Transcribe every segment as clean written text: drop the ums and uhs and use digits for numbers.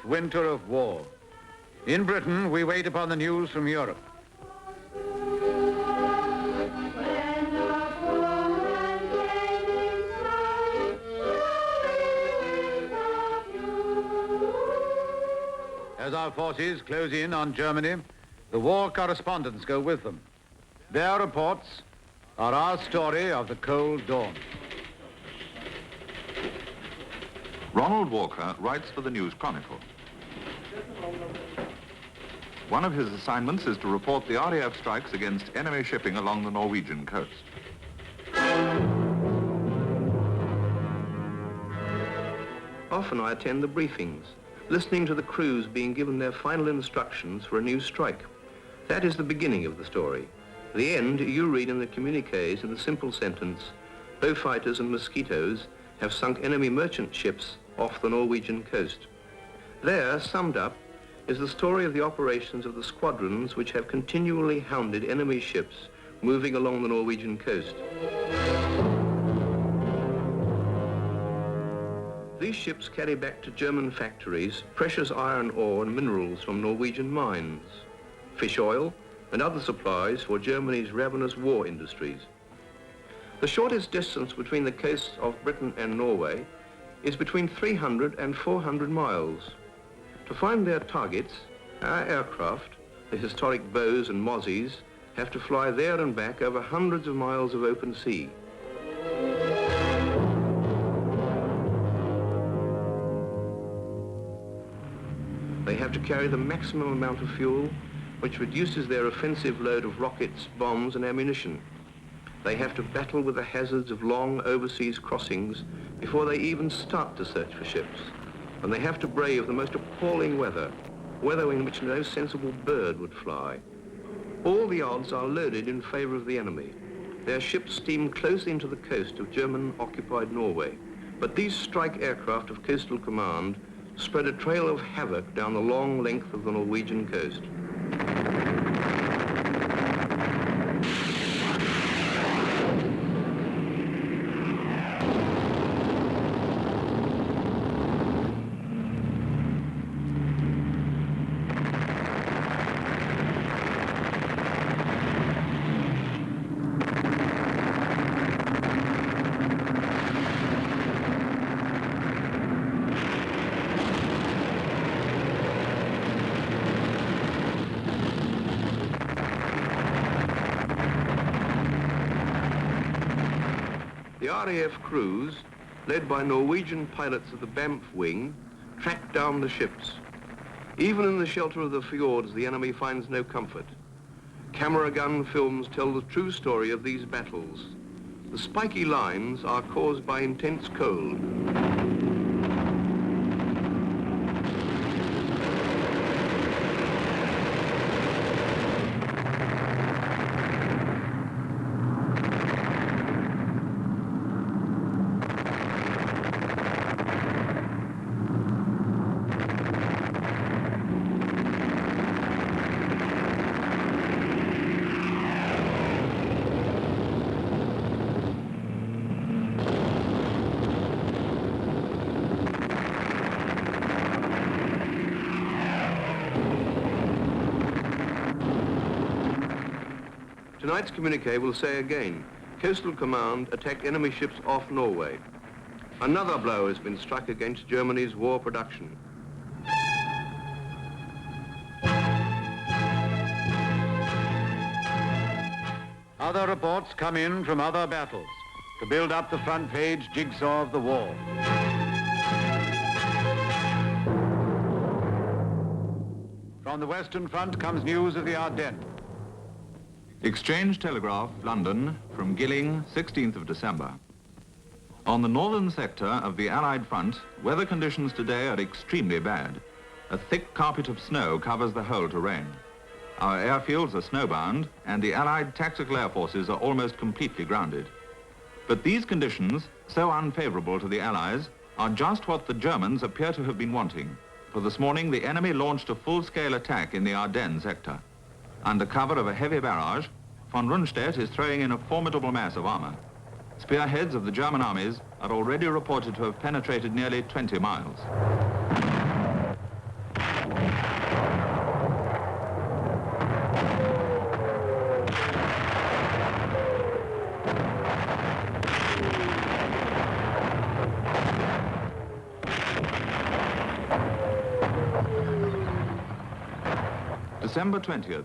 winter of war. In Britain, we wait upon the news from Europe. As our forces close in on Germany, the war correspondents go with them. Their reports are our story of the Cold Dawn. Ronald Walker writes for the News Chronicle. One of his assignments is to report the RAF strikes against enemy shipping along the Norwegian coast. Often I attend the briefings, listening to the crews being given their final instructions for a new strike. That is the beginning of the story. The end you read in the communiques in the simple sentence, Beaufighters and Mosquitoes have sunk enemy merchant ships off the Norwegian coast. There, summed up, is the story of the operations of the squadrons which have continually hounded enemy ships moving along the Norwegian coast. These ships carry back to German factories precious iron ore and minerals from Norwegian mines, fish oil, and other supplies for Germany's ravenous war industries. The shortest distance between the coasts of Britain and Norway is between 300 and 400 miles. To find their targets, our aircraft, the historic Bows and Mozzies, have to fly there and back over hundreds of miles of open sea. They have to carry the maximum amount of fuel, which reduces their offensive load of rockets, bombs, and ammunition. They have to battle with the hazards of long overseas crossings before they even start to search for ships. And they have to brave the most appalling weather in which no sensible bird would fly. All the odds are loaded in favor of the enemy. Their ships steam close into the coast of German-occupied Norway. But these strike aircraft of Coastal Command spread a trail of havoc down the long length of the Norwegian coast. The RAF crews, led by Norwegian pilots of the Banff Wing, track down the ships. Even in the shelter of the fjords, the enemy finds no comfort. Camera gun films tell the true story of these battles. The spiky lines are caused by intense cold. Tonight's communique will say again, Coastal Command attacked enemy ships off Norway. Another blow has been struck against Germany's war production. Other reports come in from other battles to build up the front page jigsaw of the war. From the Western Front comes news of the Ardennes. Exchange Telegraph, London, from Gilling, 16th of December. On the northern sector of the Allied front, weather conditions today are extremely bad. A thick carpet of snow covers the whole terrain. Our airfields are snowbound, and the Allied tactical air forces are almost completely grounded. But these conditions, so unfavorable to the Allies, are just what the Germans appear to have been wanting. For this morning, the enemy launched a full-scale attack in the Ardennes sector. Under cover of a heavy barrage, von Rundstedt is throwing in a formidable mass of armor. Spearheads of the German armies are already reported to have penetrated nearly 20 miles. December 20th.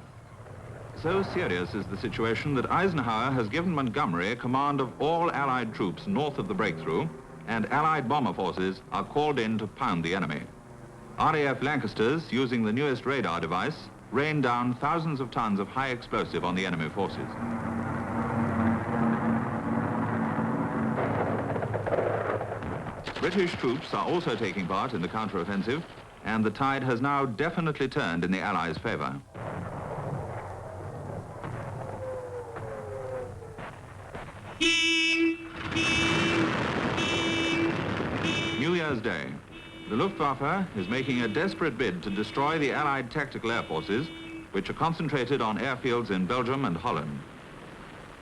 So serious is the situation that Eisenhower has given Montgomery command of all Allied troops north of the breakthrough, and Allied bomber forces are called in to pound the enemy. RAF Lancasters, using the newest radar device, rain down thousands of tons of high explosive on the enemy forces. British troops are also taking part in the counteroffensive, and the tide has now definitely turned in the Allies' favor. New Year's Day. The Luftwaffe is making a desperate bid to destroy the Allied tactical air forces, which are concentrated on airfields in Belgium and Holland.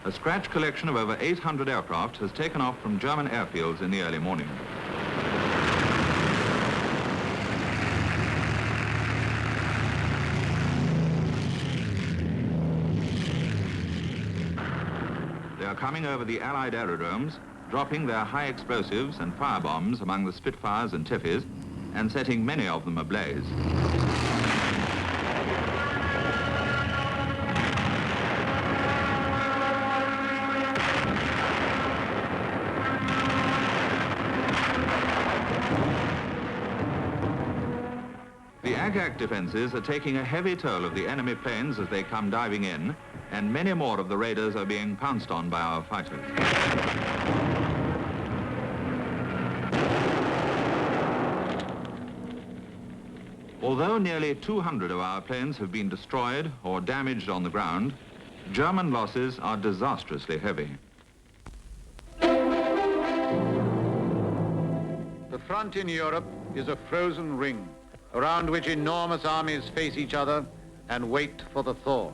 A scratch collection of over 800 aircraft has taken off from German airfields in the early morning. They are coming over the Allied aerodromes, dropping their high explosives and firebombs among the Spitfires and Tiffys, and setting many of them ablaze. The Agak defenses are taking a heavy toll of the enemy planes as they come diving in, and many more of the raiders are being pounced on by our fighters. Although nearly 200 of our planes have been destroyed or damaged on the ground, German losses are disastrously heavy. The front in Europe is a frozen ring around which enormous armies face each other and wait for the thaw.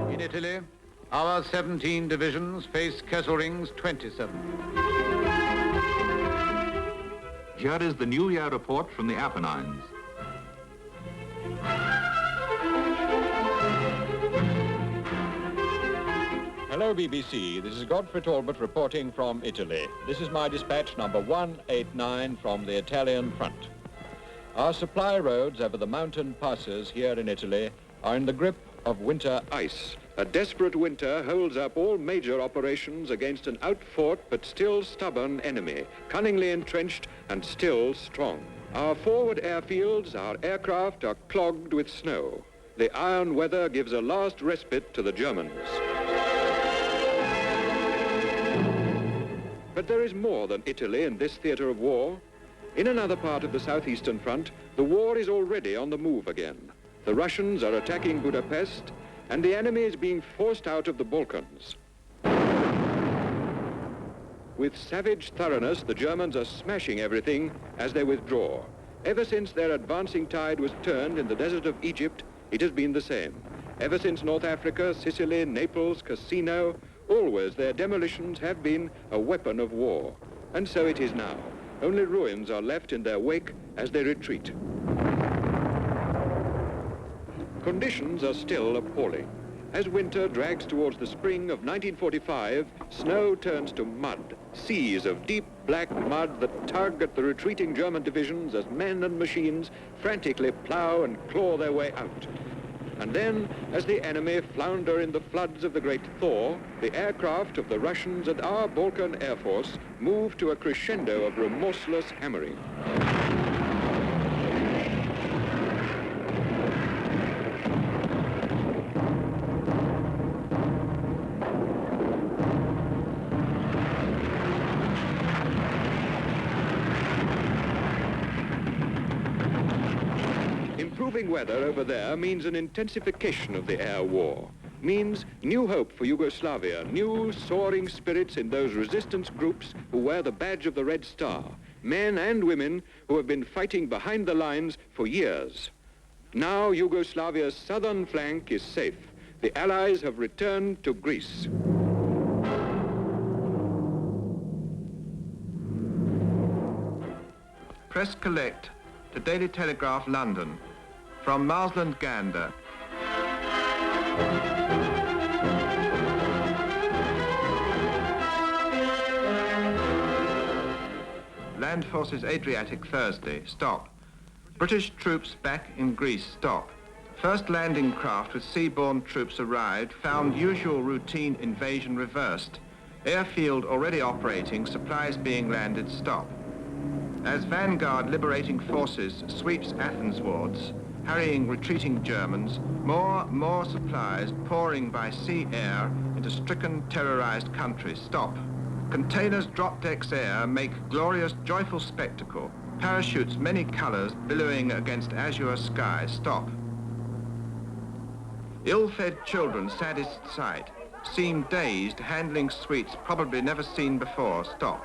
In Italy, our 17 divisions face Kesselring's 27. Here is the New Year report from the Apennines. Hello, BBC. This is Godfrey Talbot reporting from Italy. This is my dispatch number 189 from the Italian front. Our supply roads over the mountain passes here in Italy are in the grip of winter ice. A desperate winter holds up all major operations against an outfought but still stubborn enemy, cunningly entrenched and still strong. Our forward airfields, our aircraft are clogged with snow. The iron weather gives a last respite to the Germans. But there is more than Italy in this theater of war. In another part of the southeastern front, the war is already on the move again. The Russians are attacking Budapest, and the enemy is being forced out of the Balkans. With savage thoroughness, the Germans are smashing everything as they withdraw. Ever since their advancing tide was turned in the desert of Egypt, it has been the same. Ever since North Africa, Sicily, Naples, Cassino, always their demolitions have been a weapon of war. And so it is now. Only ruins are left in their wake as they retreat. Conditions are still appalling. As winter drags towards the spring of 1945, snow turns to mud, seas of deep black mud that tug at the retreating German divisions as men and machines frantically plow and claw their way out. And then, as the enemy flounder in the floods of the great thaw, the aircraft of the Russians and our Balkan Air Force move to a crescendo of remorseless hammering. Improving weather over there means an intensification of the air war, means new hope for Yugoslavia, new soaring spirits in those resistance groups who wear the badge of the Red Star, men and women who have been fighting behind the lines for years. Now Yugoslavia's southern flank is safe. The Allies have returned to Greece. Press collect to Daily Telegraph, London, from Marsland Gander. Land Forces Adriatic Thursday, stop. British troops back in Greece, stop. First landing craft with seaborne troops arrived, found usual routine invasion reversed. Airfield already operating, supplies being landed, stop. As vanguard liberating forces sweeps Athens wards, hurrying retreating Germans, more supplies pouring by sea air into stricken, terrorized country, stop. Containers drop decks air make glorious, joyful spectacle. Parachutes many colors billowing against azure sky, stop. Ill-fed children, saddest sight, seem dazed, handling sweets probably never seen before, stop.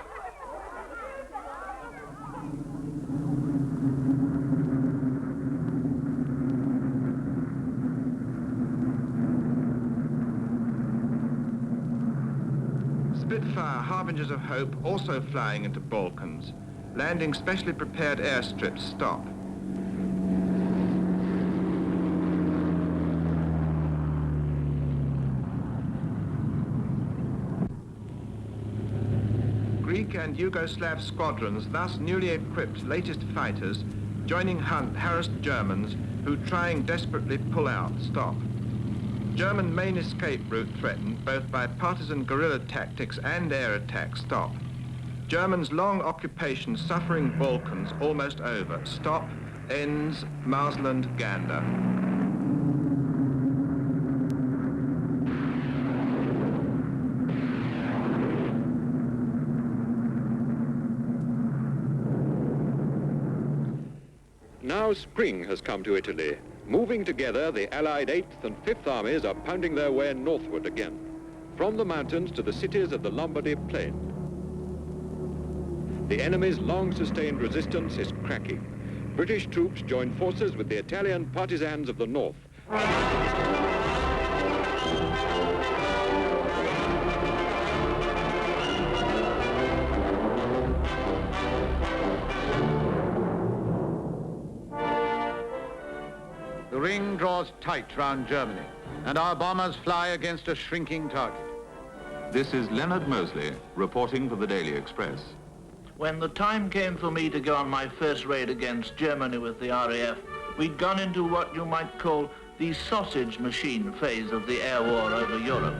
Spitfire, harbingers of hope, also flying into Balkans. Landing specially prepared airstrips, stop. Greek and Yugoslav squadrons, thus newly equipped latest fighters, joining hunt harassed Germans who trying desperately pull out, stop. German main escape route threatened both by partisan guerrilla tactics and air attack, stop. Germans' long occupation suffering Balkans almost over, stop, ends Marsland Gander. Now spring has come to Italy. Moving together, the Allied 8th and 5th Armies are pounding their way northward again, from the mountains to the cities of the Lombardy plain. The enemy's long-sustained resistance is cracking. British troops join forces with the Italian partisans of the north. The ring draws tight round Germany, and our bombers fly against a shrinking target. This is Leonard Mosley reporting for the Daily Express. When the time came for me to go on my first raid against Germany with the RAF, we'd gone into what you might call the sausage machine phase of the air war over Europe.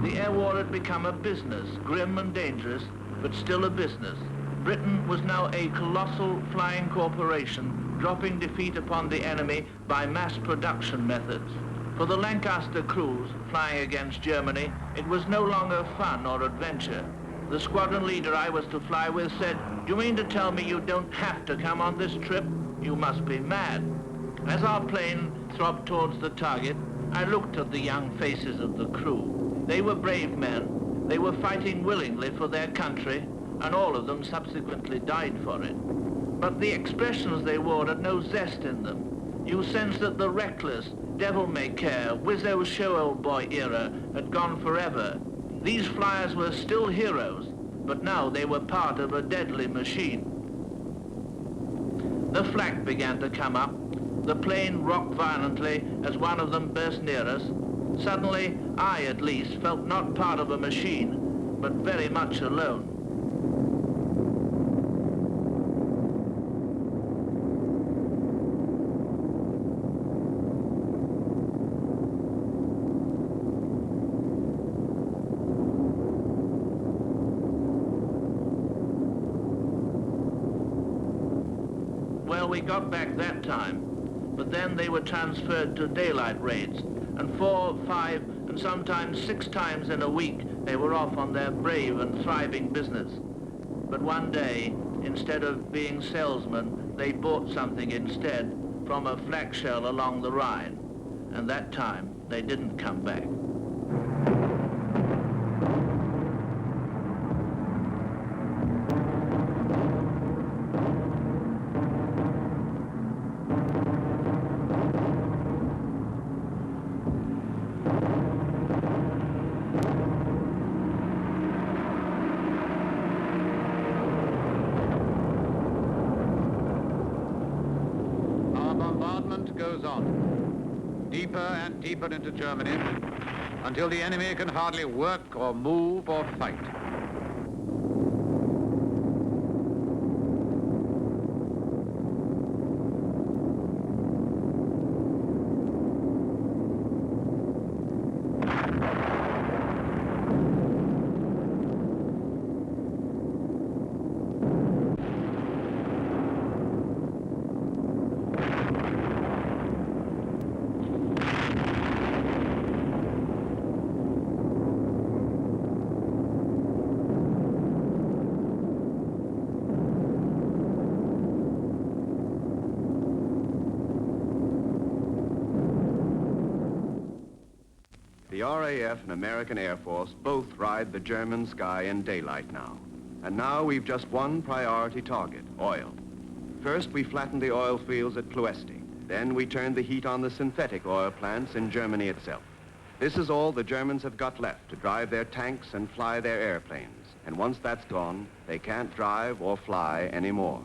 The air war had become a business, grim and dangerous, but still a business. Britain was now a colossal flying corporation, dropping defeat upon the enemy by mass production methods. For the Lancaster crews flying against Germany, it was no longer fun or adventure. The squadron leader I was to fly with said, "Do you mean to tell me you don't have to come on this trip? You must be mad." As our plane throbbed towards the target, I looked at the young faces of the crew. They were brave men. They were fighting willingly for their country, and all of them subsequently died for it. But the expressions they wore had no zest in them. You sensed that the reckless, devil-may-care, wizzo show-old-boy era had gone forever. These flyers were still heroes, but now they were part of a deadly machine. The flak began to come up. The plane rocked violently as one of them burst near us. Suddenly, I at least felt not part of a machine, but very much alone. Well, we got back that time, but then they were transferred to daylight raids, and 4, 5, and sometimes 6 times in a week they were off on their brave and thriving business. But one day, instead of being salesmen, they bought something instead from a flak shell along the Rhine, and that time they didn't come back. Goes on, deeper and deeper into Germany, until the enemy can hardly work or move or fight. The RAF and American Air Force both ride the German sky in daylight now. And now we've just one priority target, oil. First, we flattened the oil fields at Ploesti. Then we turned the heat on the synthetic oil plants in Germany itself. This is all the Germans have got left to drive their tanks and fly their airplanes. And once that's gone, they can't drive or fly anymore.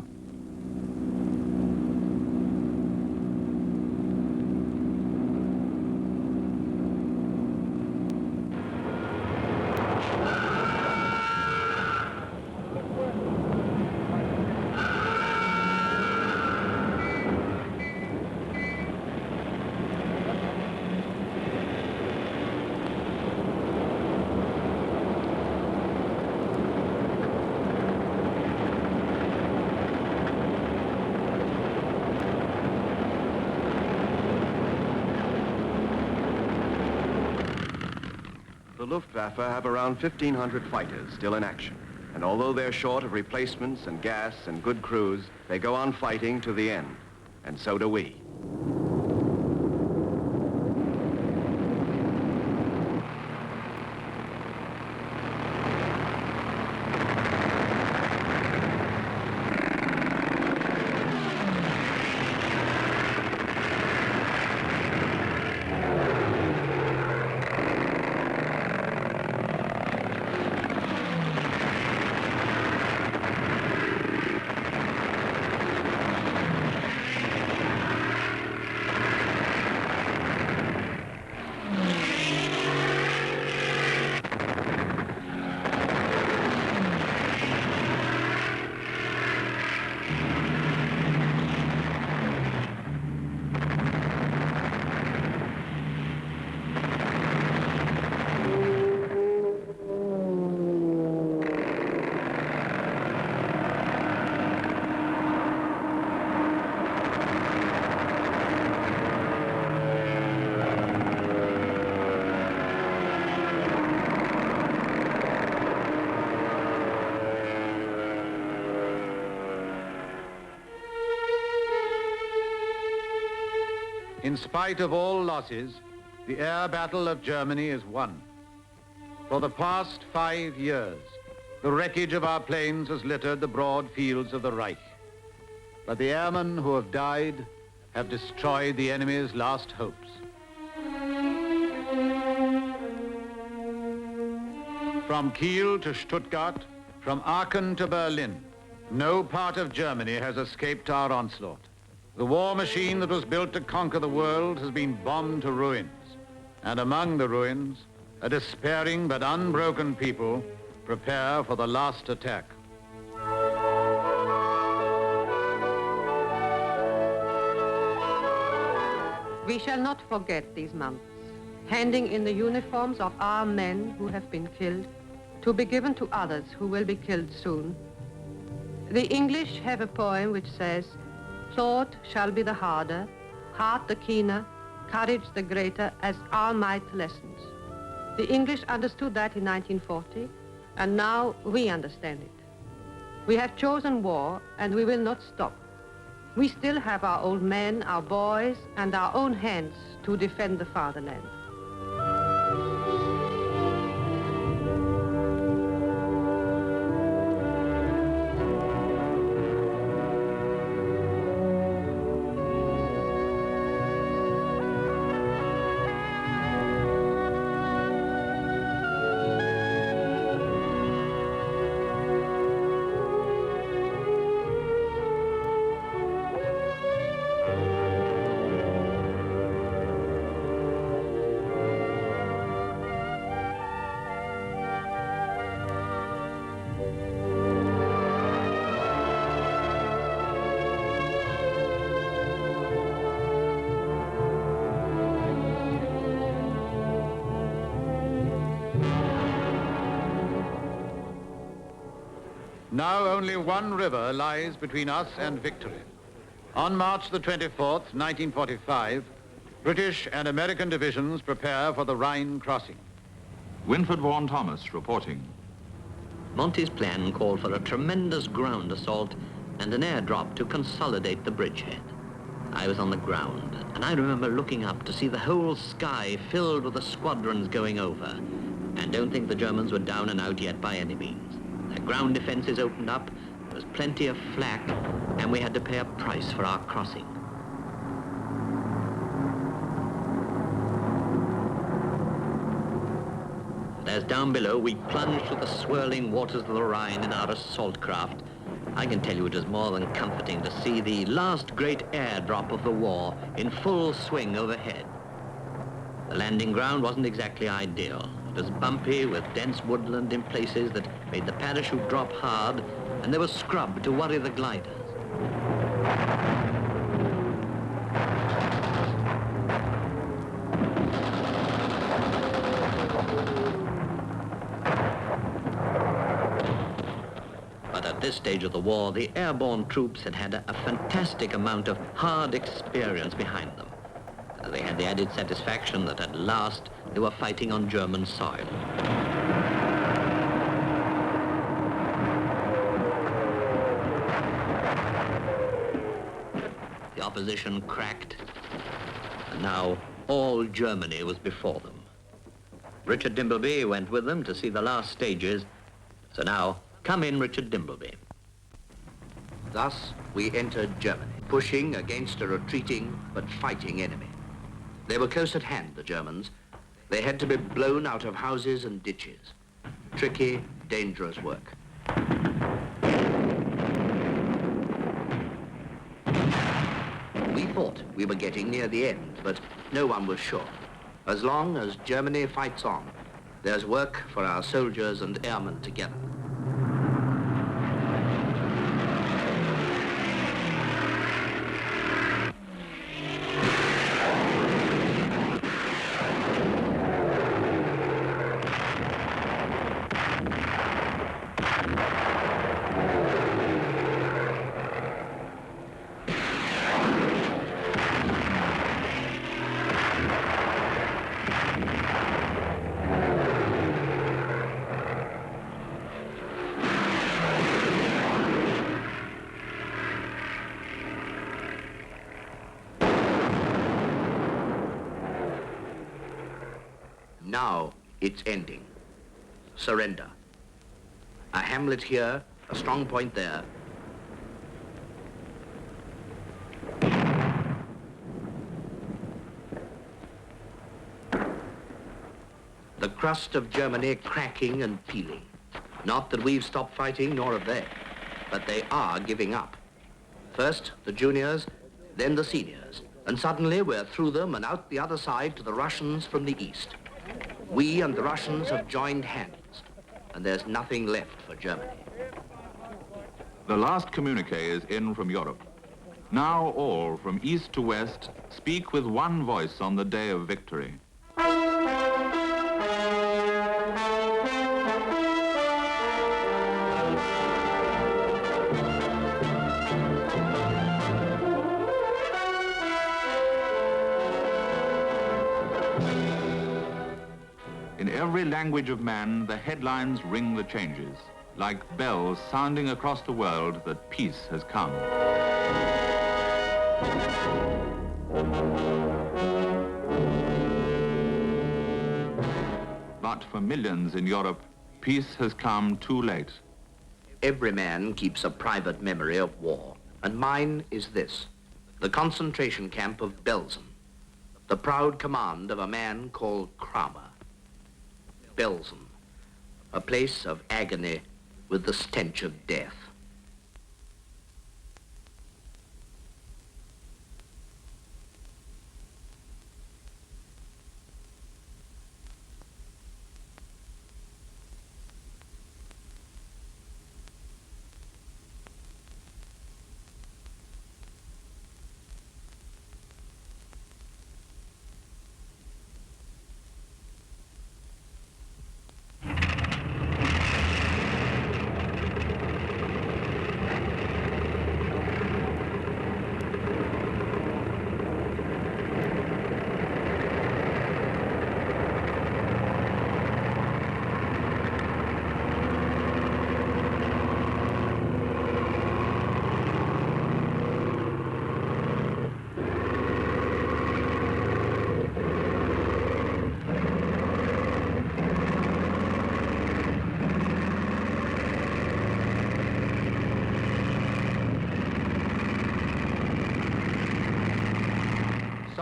The Luftwaffe have around 1,500 fighters still in action. And although they're short of replacements and gas and good crews, they go on fighting to the end. And so do we. In spite of all losses, the air battle of Germany is won. For the past 5 years, the wreckage of our planes has littered the broad fields of the Reich. But the airmen who have died have destroyed the enemy's last hopes. From Kiel to Stuttgart, from Aachen to Berlin, no part of Germany has escaped our onslaught. The war machine that was built to conquer the world has been bombed to ruins. And among the ruins, a despairing but unbroken people prepare for the last attack. We shall not forget these months, handing in the uniforms of our men who have been killed to be given to others who will be killed soon. The English have a poem which says, "Thought shall be the harder, heart the keener, courage the greater as our might lessens." The English understood that in 1940, and now we understand it. We have chosen war, and we will not stop. We still have our old men, our boys, and our own hands to defend the fatherland. Now only one river lies between us and victory. On March the 24th, 1945, British and American divisions prepare for the Rhine crossing. Winford Vaughan Thomas reporting. Monty's plan called for a tremendous ground assault and an airdrop to consolidate the bridgehead. I was on the ground, and I remember looking up to see the whole sky filled with the squadrons going over. And don't think the Germans were down and out yet by any means. Their ground defenses opened up, there was plenty of flak, and we had to pay a price for our crossing. And as down below we plunged through the swirling waters of the Rhine in our assault craft, I can tell you it was more than comforting to see the last great airdrop of the war in full swing overhead. The landing ground wasn't exactly ideal. It was bumpy with dense woodland in places that made the parachute drop hard, and there was scrub to worry the gliders. But at this stage of the war, the airborne troops had had a fantastic amount of hard experience behind them. They had the added satisfaction that at last they were fighting on German soil. The opposition cracked, and now all Germany was before them. Richard Dimbleby went with them to see the last stages, so now come in, Richard Dimbleby. Thus, we entered Germany, pushing against a retreating but fighting enemy. They were close at hand, the Germans. They had to be blown out of houses and ditches. Tricky, dangerous work. We thought we were getting near the end, but no one was sure. As long as Germany fights on, there's work for our soldiers and airmen together. Now it's ending. Surrender. A hamlet here, a strong point there. The crust of Germany cracking and peeling. Not that we've stopped fighting, nor have they, but they are giving up. First the juniors, then the seniors, and suddenly we're through them and out the other side to the Russians from the east. We and the Russians have joined hands, and there's nothing left for Germany. The last communique is in from Europe. Now all, from east to west, speak with one voice on the day of victory. In every language of man, the headlines ring the changes, like bells sounding across the world that peace has come. But for millions in Europe, peace has come too late. Every man keeps a private memory of war, and mine is this: the concentration camp of Belsen, the proud command of a man called Kramer. Belsen, a place of agony with the stench of death.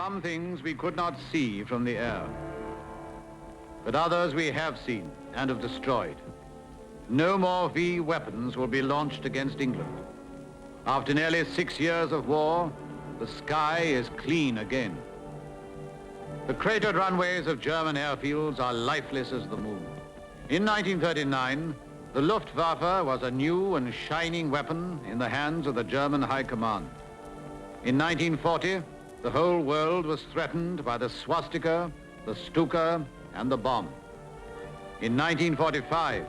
some things we could not see from the air. But others we have seen and have destroyed. No more V weapons will be launched against England. After nearly 6 years of war, the sky is clean again. The cratered runways of German airfields are lifeless as the moon. In 1939, the Luftwaffe was a new and shining weapon in the hands of the German High Command. In 1940, the whole world was threatened by the swastika, the Stuka, and the bomb. In 1945,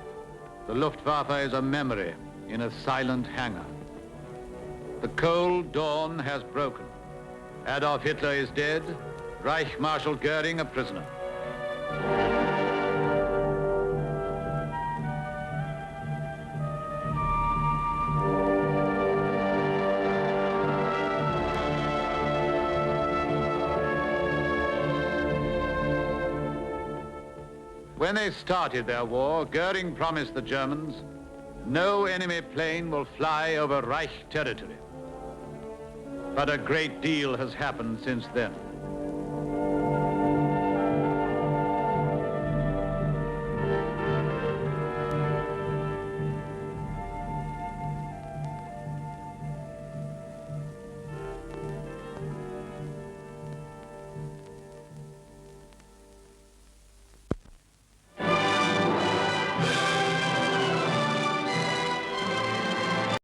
the Luftwaffe is a memory in a silent hangar. The cold dawn has broken. Adolf Hitler is dead, Reich Marshal Goering a prisoner. When they started their war, Goering promised the Germans, no enemy plane will fly over Reich territory. But a great deal has happened since then.